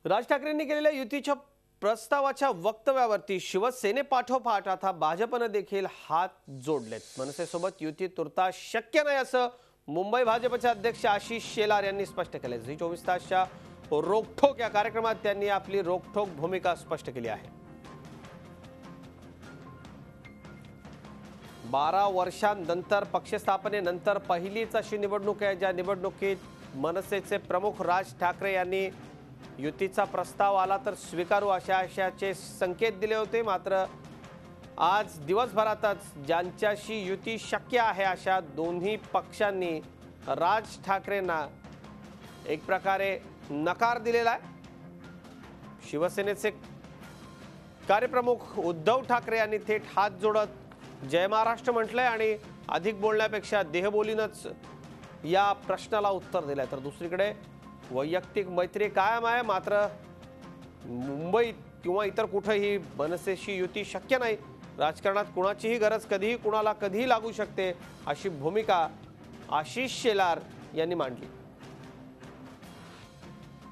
राज ठाकरेंनी केलेल्या युतीच्या प्रस्तावाच्या वक्तव्यावरती शिवसेनेपाठोपाठ आता भाजपने देखील हात जोडलेत। मनसेसोबत युती तुर्तास शक्य नाही असं मुंबई भाजपचे अध्यक्ष आशिष शेलार यांनी स्पष्ट केले। झी 24 तासच्या रोकठोक या कार्यक्रमात त्यांनी आपली रोकठोक भूमिका स्पष्ट केली आहे। 12 वर्षांनंतर पक्षस्थापनेनंतर पहिलीच अशी निवडणूक आहे ज्या निवडणुकीत मनसेचे प्रमुख राज ठाकरे यांनी युतीचा प्रस्ताव आला तर स्वीकारू अशाचे संकेत दिले होते। मात्र आज दिवसभरातच ज्यांच्याशी युती शक्य आहे अशा दोन्ही पक्षांनी राज ठाकरेंना एक प्रकारे नकार दिलेला आहे। शिवसेनेचे कार्यप्रमुख उद्धव ठाकरे यांनी थेट हात जोडत जय महाराष्ट्र म्हटलंय आणि अधिक बोलण्यापेक्षा देहबोलीनच या प्रश्नाला उत्तर दिलंय। तर दुसरीकडे वैयक्तिक मैत्री कायम आहे, मात्र मुंबईत किंवा इतर कुठेही मनसेशी युती शक्य नाही। राजकारणात कुणाचीही गरज कधीही कुणाला कधीही लागू शकते अशी भूमिका आशिष शेलार यांनी मांडली।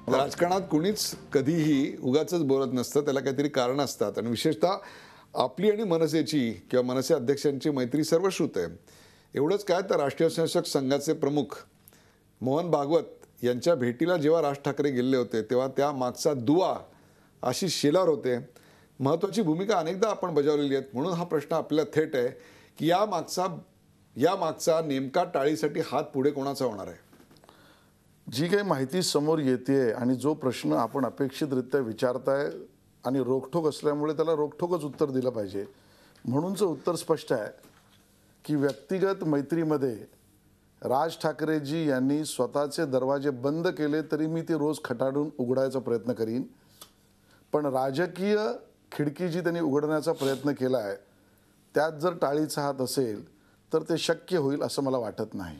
राजकारणात कुणीच कधीही उगाचच बोलत नसतं, त्याला काहीतरी कारण असतात आणि विशेषतः आपली आणि मनसेची किंवा मनसे अध्यक्षांची मैत्री सर्वश्रुत आहे। एवढंच काय तर राष्ट्रीय स्वयंसेवक संघाचे प्रमुख मोहन भागवत यांच्या भेटीला जेव्हा राज ठाकरे गेले होते तेव्हा त्या मागचा दुवा आशिष शेलार होते। महत्त्वाची भूमिका अनेकदा आपण बजावलेली आहे, म्हणून हा प्रश्न आपल्याला थेट आहे की या मागचा नेमका टाळीसाठी हात पुढे कोणाचा होणार आहे। जी काही माहिती समोर येते आणि जो प्रश्न आपण अपेक्षितरित्या विचारताय आणि रोखठोक असल्यामुळे त्याला रोखठोकच उत्तर दिलं पाहिजे, म्हणूनचं उत्तर स्पष्ट आहे की व्यक्तिगत मैत्रीमध्ये राज ठाकरेजी यांनी स्वतःचे दरवाजे बंद केले तरी मी ते रोज खटाडून उघडायचा प्रयत्न करीन, पण राजकीय खिडकी जी त्यांनी उघडण्याचा प्रयत्न केला आहे त्यात जर टाळीचा हात असेल तर ते शक्य होईल असं मला वाटत नाही।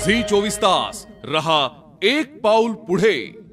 झी 24 तास रहा एक पाऊल पुढे।